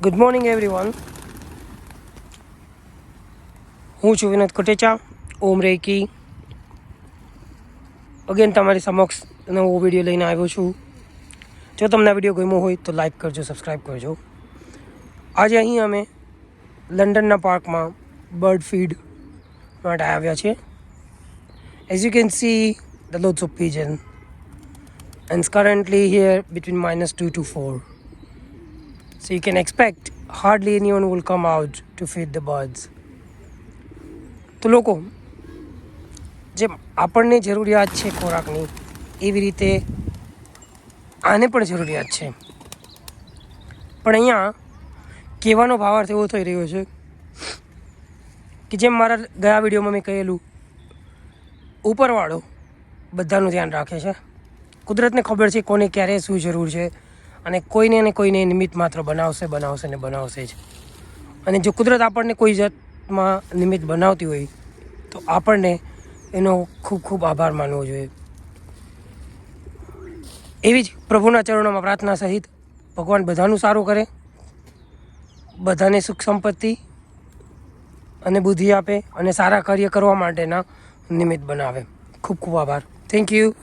Good morning everyone. હું છું વિનોદ કોટેચા, ઓમ recce. Again તમારી સમક્ષ નવો વિડીયો લઈને આવ્યો છું. જો તમને આ વિડીયો ગમ્યો હોય તો લાઈક કરજો, સબસ્ક્રાઈબ કરજો. આજે અહીં અમે લંડનના પાર્કમાં બર્ડ ફીડ માટે આવ્યા છે. As you can see the lots of pigeon and it's currently here between -2 to 4. So you can expect hardly anyone will come out to feed the birds. તો લોકો જેમ આપણને જરૂરિયાત છે ખોરાકની, એવી રીતે આને પણ જરૂરિયાત છે. પણ અહીંયા કહેવાનો ભાવાર્થ એવો થઈ રહ્યો છે કે જેમ મારા ગયા વિડીયોમાં મેં કહેલું, ઉપરવાળો બધાનું ધ્યાન રાખે છે. કુદરતને ખબર છે કોને ક્યારે શું જરૂર છે, અને કોઈને ને કોઈને નિમિત્ત માત્ર બનાવશે જ. અને જો કુદરત આપણને કોઈ જાતમાં નિમિત્ત બનાવતી હોય તો આપણને એનો ખૂબ ખૂબ આભાર માનવો જોઈએ. એવી જ પ્રભુના ચરણોમાં પ્રાર્થના સહિત ભગવાન બધાનું સારું કરે, બધાને સુખ સંપત્તિ અને બુદ્ધિ આપે, અને સારા કાર્ય કરવા માટેના નિમિત્ત બનાવે. ખૂબ ખૂબ આભાર. Thank you.